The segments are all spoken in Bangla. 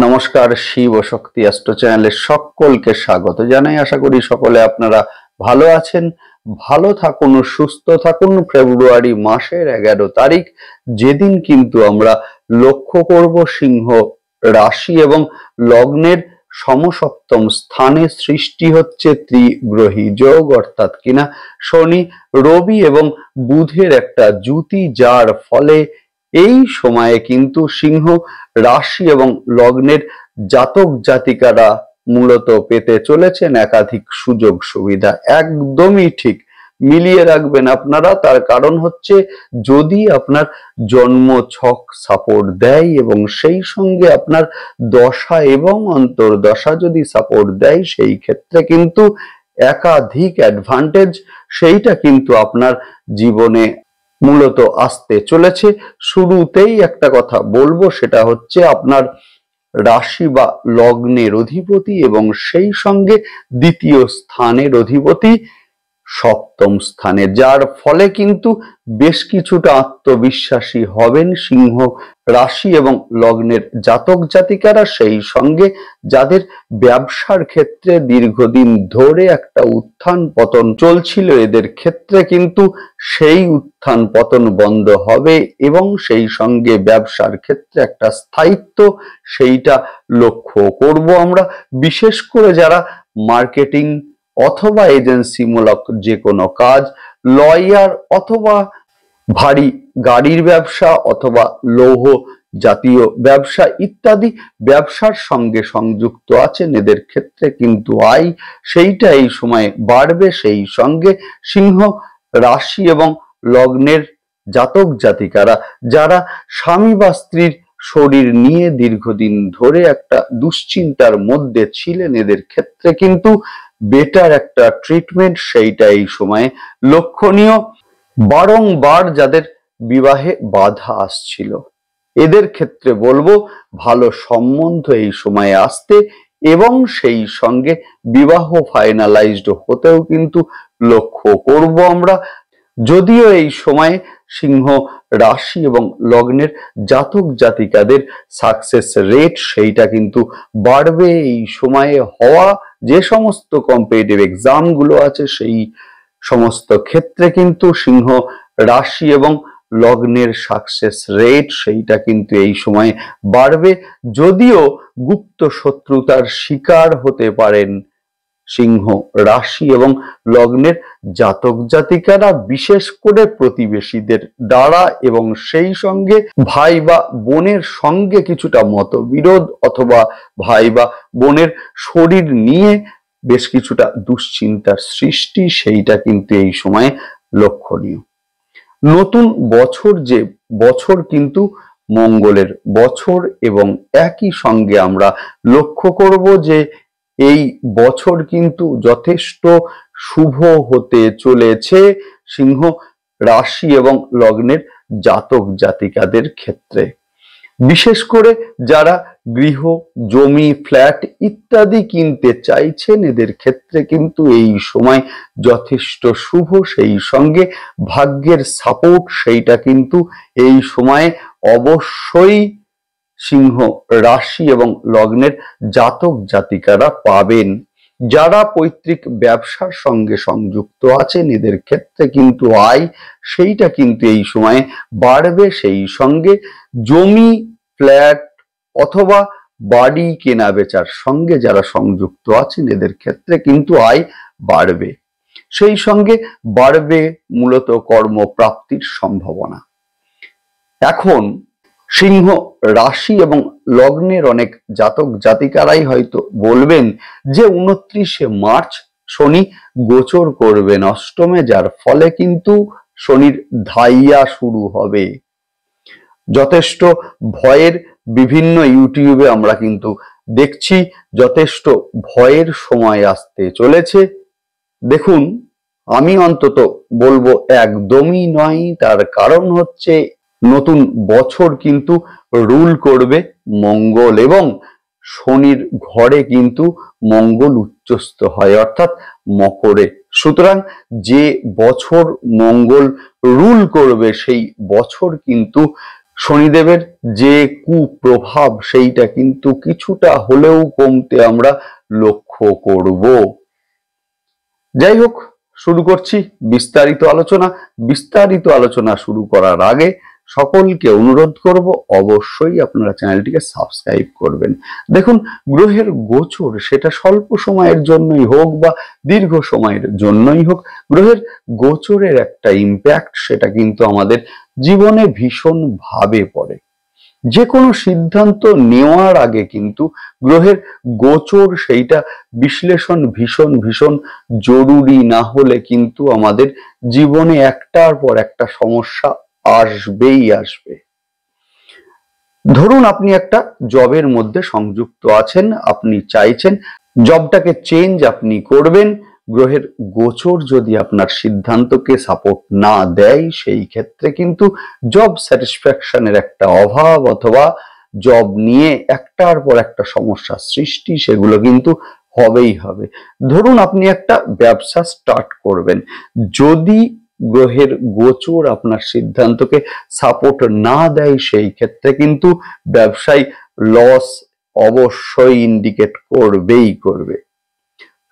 নমস্কার, শিব ও শক্তি অ্যাস্ট্রো চ্যানেলে সকলকে স্বাগত জানাই। আশা করি সকলে আপনারা ভালো আছেন। ভালো থাকুন, সুস্থ থাকুন। ফেব্রুয়ারি মাসের 11 তারিখ, যেদিন কিন্তু আমরা লক্ষ্য করব সিংহ রাশি এবং লগ্নের সমসপ্তম স্থানে সৃষ্টি হচ্ছে ত্রিগ্রহী যোগ, অর্থাৎ কিনা শনি, রবি এবং বুধের একটা জুতি, যার ফলে এই সময়ে কিন্তু সিংহ রাশি এবং লগ্নের জাতক জাতিকারা মূলত পেতে চলেছেন একাধিক সুযোগ সুবিধা। একদমই ঠিক মিলিয়ে রাখবেন আপনারা। তার কারণ হচ্ছে, যদি আপনার জন্ম ছক সাপোর্ট দেয় এবং সেই সঙ্গে আপনার দশা এবং অন্তর্দশা যদি সাপোর্ট দেয়, সেই ক্ষেত্রে কিন্তু একাধিক অ্যাডভান্টেজ সেইটা কিন্তু আপনার জীবনে মূলত আসতে চলেছে। শুরুতেই একটা কথা বলবো, সেটা হচ্ছে আপনার রাশি বা লগ্নের অধিপতি এবং সেই সঙ্গে দ্বিতীয় স্থানের অধিপতি সপ্তম স্থানে, যার ফলে কিন্তু বেশ কিছুটা আত্মবিশ্বাসী হবেন সিংহ রাশি এবং লগ্নের জাতক জাতিকারা। সেই সঙ্গে যাদের ব্যবসার ক্ষেত্রে দীর্ঘদিন ধরে একটা উত্থান পতন চলছিল, এদের ক্ষেত্রে কিন্তু সেই উত্থান পতন বন্ধ হবে এবং সেই সঙ্গে ব্যবসার ক্ষেত্রে একটা স্থায়িত্ব সেইটা লক্ষ্য করব আমরা। বিশেষ করে যারা মার্কেটিং অথবা এজেন্সিমূলক যে কোনো কাজ, লয়ার অথবা ভারী গাড়ির ব্যবসা অথবা লৌহ জাতীয় ব্যবসা ইত্যাদি ব্যবসার সঙ্গে সংযুক্ত আছেন, এদের ক্ষেত্রে কিন্তু আয় সেইটা এই সময় বাড়বে। সেই সঙ্গে সিংহ রাশি এবং লগ্নের জাতক জাতিকারা যারা স্বামী বা স্ত্রীর শরীর নিয়ে দীর্ঘদিন ধরে একটা দুশ্চিন্তার মধ্যে ছিলেন, এদের ক্ষেত্রে কিন্তু বেটার একটা ট্রিটমেন্ট সেইটা এই সময়ে লক্ষণীয়। বারংবার যাদের বিবাহে বাধা আসছিল, এদের ক্ষেত্রে বলবো ভালো সম্বন্ধ এই সময়ে আসতে এবং সেই সঙ্গে বিবাহ ফাইনালাইজড হতেও কিন্তু লক্ষ্য করব আমরা। যদিও এই সময়ে সিংহ রাশি এবং লগ্নের জাতক জাতিকাদের সাকসেস রেট সেইটা কিন্তু বাড়বে। এই সময়ে হওয়া যে সমস্ত কম্পিটিটিভ এক্সাম গুলো আছে, সেই সমস্ত ক্ষেত্রে কিন্তু সিংহ রাশি এবং লগ্নের সাকসেস রেট সেইটা কিন্তু এই সময়ে বাড়বে। যদিও গুপ্ত শত্রুতার শিকার হতে পারেন সিংহ রাশি এবং লগ্নের জাতক জাতিকারা, বিশেষ করে প্রতিবেশীদের দ্বারা এবং সেই সঙ্গে ভাই বা বোনের সঙ্গে কিছুটা মতবিরোধ অথবা ভাই বা বোনের শরীর নিয়ে বেশ কিছুটা দুশ্চিন্তার সৃষ্টি সেইটা কিন্তু এই সময়ে লক্ষণীয়। নতুন বছর, যে বছর কিন্তু মঙ্গলের বছর, এবং একই সঙ্গে আমরা লক্ষ্য করব যে এই বছর কিন্তু যথেষ্ট শুভ হতে চলেছে সিংহ রাশি এবং লগ্নের জাতক জাতিকাদের ক্ষেত্রে। বিশেষ করে যারা গৃহ, জমি, ফ্ল্যাট ইত্যাদি কিনতে চাইছেন, এদের ক্ষেত্রে কিন্তু এই সময় যথেষ্ট শুভ। সেই সঙ্গে ভাগ্যের সাপোর্ট সেইটা কিন্তু এই সময়ে অবশ্যই সিংহ রাশি এবং লগ্নের জাতক জাতিকারা পাবেন। যারা পৈতৃক ব্যবসার সঙ্গে সংযুক্ত আছেন, এদের ক্ষেত্রে কিন্তু আয় সেইটা কিন্তু এই সময়ে বাড়বে। সেই সঙ্গে জমি, ফ্ল্যাট অথবা বাড়ি কেনা বেচার সঙ্গে যারা সংযুক্ত আছেন, এদের ক্ষেত্রে কিন্তু আয় বাড়বে। সেই সঙ্গে বাড়বে মূলত কর্মপ্রাপ্তির সম্ভাবনা। এখন সিংহ রাশি এবং লগ্নের অনেক জাতক জাতিকারাই হয়তো বলবেন যে 29শে মার্চ শনি গোচর করবেন অষ্টমে, যার ফলে কিন্তু শনির ধাইয়া শুরু হবে। যথেষ্ট ভয়ের বিভিন্ন ইউটিউবে আমরা কিন্তু দেখছি যথেষ্ট ভয়ের সময় আসতে চলেছে। দেখুন, আমি অন্তত বলবো একদমই নয়। তার কারণ হচ্ছে, নতুন বছর কিন্তু রুল করবে মঙ্গল এবং শনির ঘরে কিন্তু মঙ্গল উচ্চস্থ হয়, অর্থাৎ মকরে। সুতরাং যে বছর মঙ্গল রুল করবে, সেই বছর কিন্তু শনিদেবের যে কুপ্রভাব সেইটা কিন্তু কিছুটা হলেও কমতে আমরা লক্ষ্য করব। যাই হোক, শুরু করছি বিস্তারিত আলোচনা শুরু করার আগে সকলকে অনুরোধ করব অবশ্যই আপনারা চ্যানেলটিকে সাবস্ক্রাইব করবেন। দেখুন, গ্রহের গোচর সেটা স্বল্প সময়ের জন্যই হোক বা দীর্ঘ সময়ের জন্যই হোক, গ্রহের গোচরের একটা ইম্প্যাক্ট সেটা কিন্তু আমাদের জীবনে ভীষণ ভাবে পড়ে। যে কোনো সিদ্ধান্ত নেওয়ার আগে কিন্তু গ্রহের গোচর সেইটা বিশ্লেষণ ভীষণ ভীষণ জরুরি, না হলে কিন্তু আমাদের জীবনে একটার পর একটা সমস্যা আসবেই আসবে। ধরুন আপনি একটা জবের মধ্যে সংযুক্ত আছেন, আপনি চাইছেন জবটাকে চেঞ্জ আপনি করবেন, গ্রহের গোচর যদি আপনার সিদ্ধান্তকে সাপোর্ট না দেয় সেই ক্ষেত্রে কিন্তু জব স্যাটিসফ্যাকশনের একটা অভাব অথবা জব নিয়ে একটার পর একটা সমস্যা সৃষ্টি সেগুলো কিন্তু হবেই হবে। ধরুন আপনি একটা ব্যবসা স্টার্ট করবেন, যদি গ্রহের গোচর আপনার সিদ্ধান্তকে সাপোর্ট না দেয় সেই ক্ষেত্রে কিন্তু ব্যবসায় লস অবশ্যই ইন্ডিকেট করবেই করবে।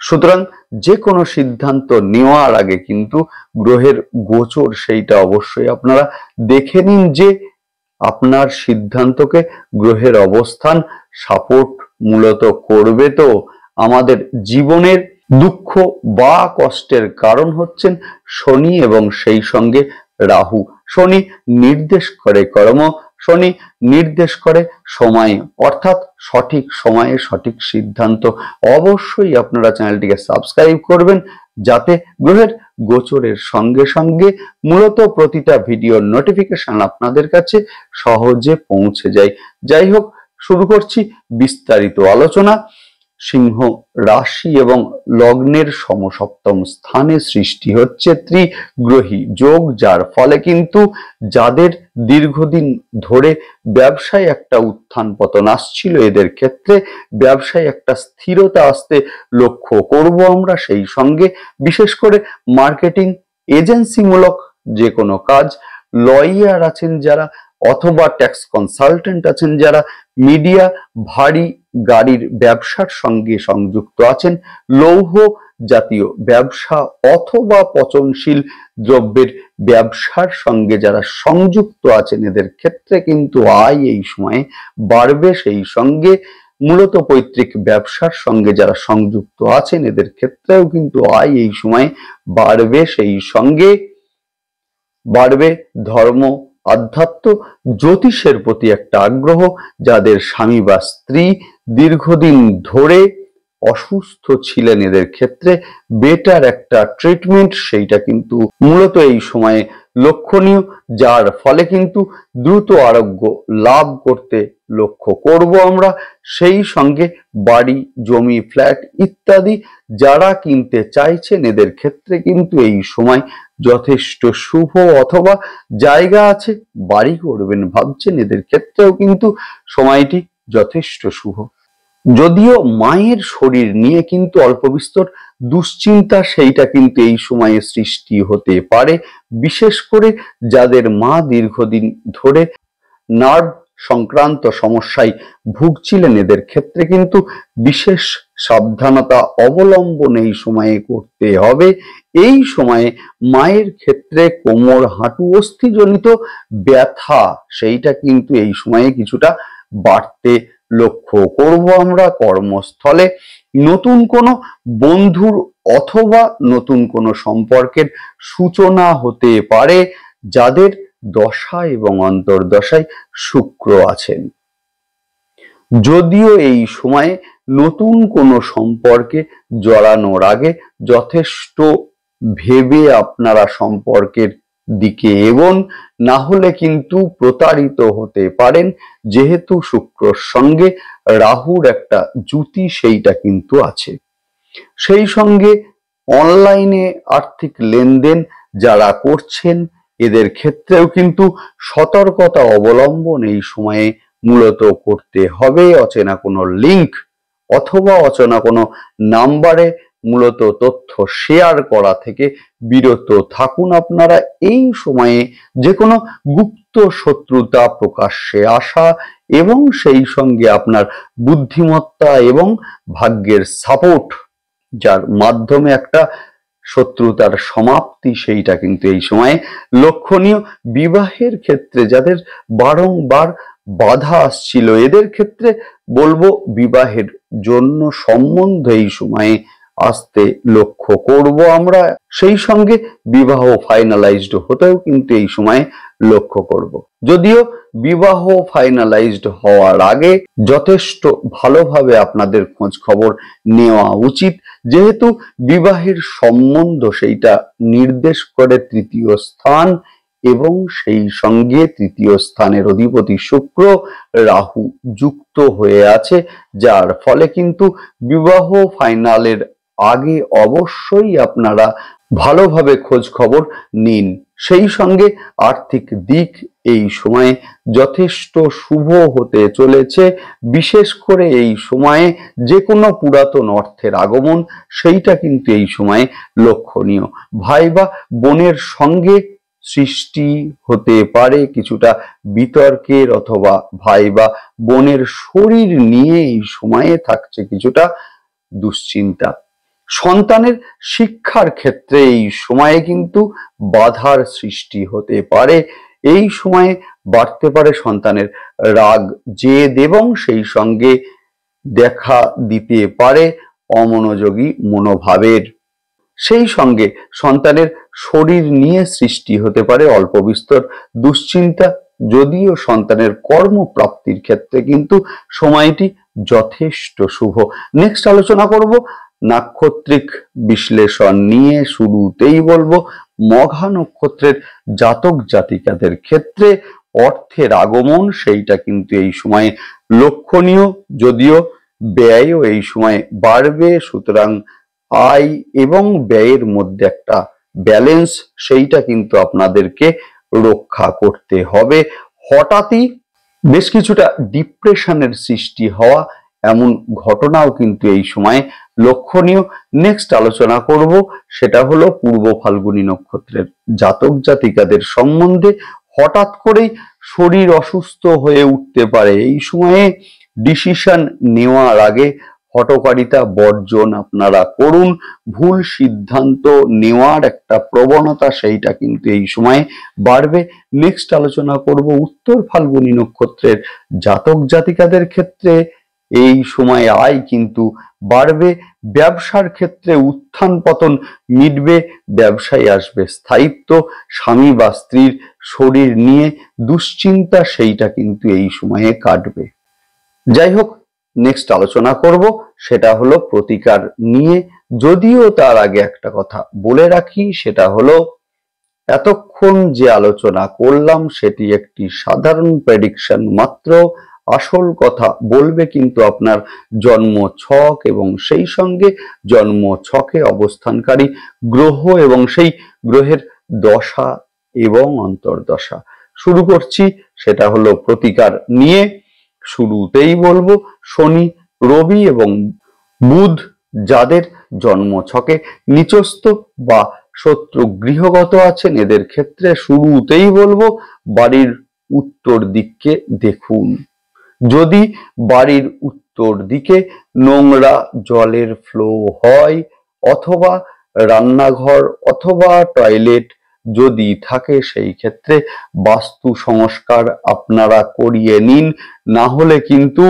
সুতরাং যে কোনো সিদ্ধান্ত নেওয়ার আগে কিন্তু গ্রহের গোচর সেইটা অবশ্যই আপনারা দেখে নিন যে আপনার সিদ্ধান্তকে গ্রহের অবস্থান সাপোর্ট মূলত করবে। তো আমাদের জীবনের দুঃখ বা কষ্টের কারণ হচ্ছেন শনি এবং সেই সঙ্গে রাহু। শনি নির্দেশ করে কর্ম, শনি নির্দেশ করে সময়, অর্থাৎ সঠিক সময়ে সঠিক সিদ্ধান্ত। অবশ্যই আপনারা চ্যানেলটিকে সাবস্ক্রাইব করবেন যাতে গ্রহের গোচরের সঙ্গে সঙ্গে মূলত প্রতিটা ভিডিওর নোটিফিকেশন আপনাদের কাছে সহজে পৌঁছে যায়। যাই হোক, শুরু করছি বিস্তারিত আলোচনা। সিংহ রাশি এবং লগ্নের সমসপ্তম স্থানে সৃষ্টি হচ্ছে ত্রিগ্রহী যোগ, যার ফলে কিন্তু যাদের দীর্ঘদিন ধরে ব্যবসায় একটা উত্থান পতন আসছিল এদের ক্ষেত্রে ব্যবসায় একটা স্থিরতা আসতে লক্ষ্য করব আমরা। সেই সঙ্গে বিশেষ করে মার্কেটিং এজেন্সিমূলক যে কোনো কাজ, লয়ার আছেন যারা অথবা ট্যাক্স কনসালটেন্ট আছেন যারা, মিডিয়া, ভারী গাড়ির ব্যবসার সঙ্গে সংযুক্ত আছেন, লৌহ জাতীয় ব্যবসা অথবা পচনশীল দ্রব্যের ব্যবসার সঙ্গে যারা সংযুক্ত আছেন এদের ক্ষেত্রে কিন্তু আয় এই সময়ে বাড়বে। সেই সঙ্গে মূলত পৈতৃক ব্যবসার সঙ্গে যারা সংযুক্ত আছেন এদের ক্ষেত্রেও কিন্তু আয় এই সময়ে বাড়বে। সেই সঙ্গে বাড়বে ধর্ম, আধ্যাত্ম, জ্যোতিষের প্রতি একটা আগ্রহ। যাদের স্বামী বা স্ত্রী দীর্ঘদিন ধরে অসুস্থ ছিলেন এদের ক্ষেত্রে বেটার একটা ট্রিটমেন্ট সেইটা কিন্তু মূলত এই সময়ে লক্ষণীয়, যার ফলে কিন্তু দ্রুত আরোগ্য লাভ করতে লক্ষ্য করব আমরা। সেই সঙ্গে বাড়ি, জমি, ফ্ল্যাট ইত্যাদি যারা কিনতে চাইছেন এদের ক্ষেত্রে কিন্তু এই সময় যথেষ্ট শুভ, অথবা জায়গা আছে বাড়ি করবেন ভাবছেন এদের ক্ষেত্রেও কিন্তু সময়টি যথেষ্ট শুভ। যদিও মায়ের শরীর নিয়ে কিন্তু অল্প বিস্তর দুশ্চিন্তা সেইটা কিন্তু এই সময়ে সৃষ্টি হতে পারে, বিশেষ করে যাদের মা দীর্ঘদিন ধরে নার্ভ সংক্রান্ত সমস্যায় ভুগছিলেন এদের ক্ষেত্রে কিন্তু বিশেষ সাবধানতা অবলম্বন এই সময়ে করতে হবে। এই সময়ে মায়ের ক্ষেত্রে কোমর, হাঁটু, অস্থিজনিত ব্যথা সেইটা কিন্তু এই সময়ে কিছুটা বাড়তে লক্ষ্য করব আমরা। কর্মস্থলে নতুন কোনো বন্ধুর অথবা নতুন কোনো সম্পর্কের সূচনা হতে পারে যাদের দশা এবং অন্তর্দশায় শুক্র আছেন। যদিও এই সময়ে নতুন কোনো সম্পর্কে জড়ানোর আগে যথেষ্ট ভেবে আপনারা সম্পর্কের দিকে এগোন, না হলে কিন্তু প্রতারিত হতে পারেন, যেহেতু শুক্রর সঙ্গে রাহুর একটা যুতি সেইটা কিন্তু আছে। সেই সঙ্গে অনলাইনে আর্থিক লেনদেন যারা করছেন এদের ক্ষেত্রেও কিন্তু সতর্কতা অবলম্বন এই সময়ে মূলত করতে হবে। অচেনা কোনো লিংক অথবা অচেনা কোনো নাম্বারে মূলত তথ্য শেয়ার করা থেকে বিরত থাকুন আপনারা। এই সময়ে যে কোনো গুপ্ত গুপ্ত শত্রুতা প্রকাশ্যে আসা এবং সেই সঙ্গে আপনার বুদ্ধিমত্তা এবং ভাগ্যের সাপোর্ট, যার মাধ্যমে একটা শত্রুতার সমাপ্তি, সেইটা কিন্তু এই সময়ে লক্ষণীয়। বিবাহের ক্ষেত্রে যাদের বারংবার বাধা আসছিল, এদের ক্ষেত্রে বলবো বিবাহের জন্য সম্বন্ধ এই সময়ে আসতে লক্ষ্য করব আমরা। সেই সঙ্গে বিবাহ ফাইনালাইজড হতেও কিন্তু এই সময়ে লক্ষ্য করব। যদিও বিবাহ ফাইনালাইজড হওয়ার আগে যথেষ্ট ভালোভাবে আপনাদের খোঁজ খবর নেওয়া উচিত, যেহেতু বিবাহের সম্বন্ধ সেইটা নির্দেশ করে তৃতীয় স্থান, এবং সেই সঙ্গে তৃতীয় স্থানের অধিপতি শুক্র রাহু যুক্ত হয়ে আছে, যার ফলে কিন্তু বিবাহ ফাইনালের আগে অবশ্যই আপনারা ভালোভাবে খোঁজ খবর নিন। সেই সঙ্গে আর্থিক দিক এই সময়ে যথেষ্ট শুভ হতে চলেছে। বিশেষ করে এই সময়ে যে কোনো পুরাতন অর্থের আগমন, সেইটা কিন্তু এই সময়ে লক্ষণীয়। ভাই বা বোনের সঙ্গে সৃষ্টি হতে পারে কিছুটা বিতর্কের, অথবা ভাই বা বোনের শরীর নিয়ে এই সময়ে থাকছে কিছুটা দুশ্চিন্তা। সন্তানের শিক্ষার ক্ষেত্রে এই সময়ে কিন্তু বাধার সৃষ্টি হতে পারে। এই সময়ে বাড়তে পারে সন্তানের রাগ জেদ, এবং সেই সঙ্গে দেখা দিতে পারে অমনোযোগী মনোভাবের। সেই সঙ্গে সন্তানের শরীর নিয়ে সৃষ্টি হতে পারে অল্প বিস্তর দুশ্চিন্তা। যদিও সন্তানের কর্মপ্রাপ্তির ক্ষেত্রে কিন্তু সময়টি যথেষ্ট শুভ। নেক্সট আলোচনা করব নাক্ষত্রিক বিশ্লেষণ নিয়ে। শুরুতেই বলবো মঘা নক্ষত্রের জাতক জাতিকাদের ক্ষেত্রে অর্থের আগমন সেইটা কিন্তু এই সময়ে লক্ষণীয়, যদিও ব্যয়ও এই সময় বাড়বে। সুতরাং আয় এবং ব্যয়ের মধ্যে একটা ব্যালেন্স, সেইটা কিন্তু আপনাদেরকে রক্ষা করতে হবে। হঠাৎই বেশ কিছুটা ডিপ্রেশনের সৃষ্টি হওয়া, এমন ঘটনাও কিন্তু এই সময় লক্ষণীয়। নেক্সট আলোচনা করব সেটা হলো পূর্ব ফাল্গুনী নক্ষত্রের জাতক জাতিকাদের সম্বন্ধে। হঠাৎ করেই শরীর অসুস্থ হয়ে উঠতে পারে। এই সময়ে ডিসিশন নেওয়ার আগে হঠকারিতা বর্জন আপনারা করুন। ভুল সিদ্ধান্ত নেওয়ার একটা প্রবণতা সেইটা কিন্তু এই সময়ে বাড়বে। নেক্সট আলোচনা করব উত্তর ফাল্গুনী নক্ষত্রের জাতক জাতিকাদের ক্ষেত্রে এই সময় আয় কিন্তু বাড়বে। ব্যবসার ক্ষেত্রে উত্থান পতন মিটবে, ব্যবসায় আসবে স্থায়িত্ব। স্বামী বা স্ত্রীর শরীর নিয়ে দুশ্চিন্তা সেইটা কিন্তু এই সময়ে কাটবে। যাই হোক, নেক্সট আলোচনা করব সেটা হলো প্রতিকার নিয়ে। যদিও তার আগে একটা কথা বলে রাখি, সেটা হলো এতক্ষণ যে আলোচনা করলাম সেটি একটি সাধারণ প্রেডিকশন মাত্র। আসল কথা বলবে কিন্তু আপনার জন্ম ছক এবং সেই সঙ্গে জন্ম ছকে অবস্থানকারী গ্রহ এবং সেই গ্রহের দশা এবং অন্তর্দশা। শুরু করছি, সেটা হলো প্রতিকার নিয়ে। শুরুতেই বলবো শনি, রবি এবং বুধ যাদের জন্ম ছকে নিচস্থ বা শত্রু গৃহগত আছেন, এদের ক্ষেত্রে শুরুতেই বলবো বাড়ির উত্তর দিককে দেখুন। যদি বাড়ির উত্তর দিকে নোংরা জলের ফ্লো হয়, অথবা রান্নাঘর অথবা টয়লেট যদি থাকে, সেই ক্ষেত্রে বাস্তু সংস্কার আপনারা করিয়ে নিন। না হলে কিন্তু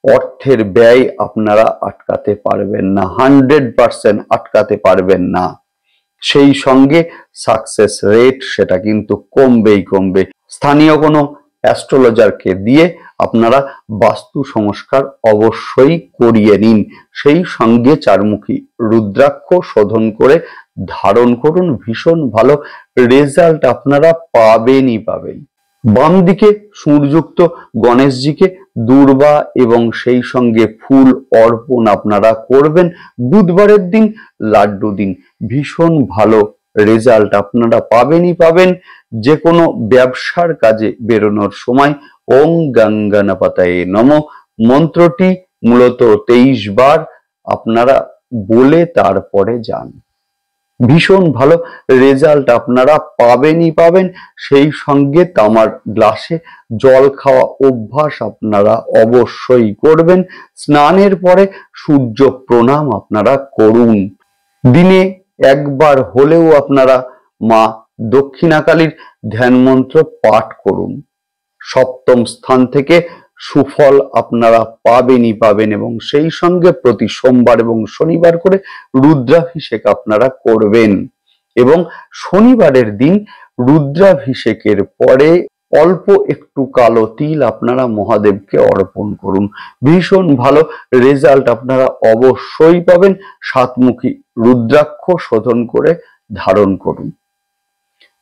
অর্থের ব্যয় আপনারা আটকাতে পারবেন না, 100% আটকাতে পারবেন না। সেই সঙ্গে সাকসেস রেট সেটা কিন্তু কমবেই কমবে। স্থানীয় কোনো অ্যাস্ট্রোলজারকে দিয়ে আপনারা বাস্তু সংস্কার অবশ্যই করিয়ে নিন। সেই সঙ্গে চারমুখী রুদ্রাক্ষ শোধন করে ধারণ করুন, ভীষণ ভালো রেজাল্ট আপনারা পাবেনই পাবেন। বাম দিকে সুরযুক্ত গণেশজিকে দূর্বা এবং সেই সঙ্গে ফুল অর্পণ আপনারা করবেন। বুধবারের দিন লাড্ডু দিন, ভীষণ ভালো রেজাল্ট আপনারা পাবেনই পাবেন। যে কোনো ব্যবসার কাজে বেরোনোর সময় ওং গঙ্গনাপতায়ে নমঃ মন্ত্রটি মূলত 23 বার আপনারা বলে তারপরে যান। ভীষণ ভালো রেজাল্ট আপনারা পাবেনই পাবেন। সেই সঙ্গে তামার গ্লাসে জল খাওয়া অভ্যাস আপনারা অবশ্যই করবেন। স্নানের পরে সূর্য প্রণাম আপনারা করুন। দিনে একবার হলেও আপনারা মা দক্ষিণাকালীর ধ্যান মন্ত্র পাঠ করুন। সপ্তম স্থান থেকে সুফল আপনারা পাবেনই পাবেন এবং সেই সঙ্গে প্রতি সোমবার এবং শনিবার করে রুদ্রাভিষেক আপনারা করবেন এবং শনিবারের দিন রুদ্রাভিষেকের পরে অল্প একটু কালো তিল আপনারা মহাদেবকে অর্পণ করুন। ভীষণ ভালো রেজাল্ট আপনারা অবশ্যই পাবেন। সাতমুখী রুদ্রাক্ষ শোধন করে ধারণ করুন,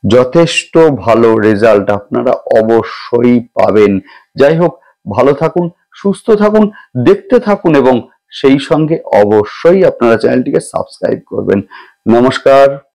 যথেষ্ট ভালো রেজাল্ট আপনারা অবশ্যই পাবেন। যাই হোক, ভালো থাকুন, সুস্থ থাকুন, দেখতে থাকুন এবং সেই সঙ্গে অবশ্যই আপনারা চ্যানেলটিকে সাবস্ক্রাইব করবেন। নমস্কার।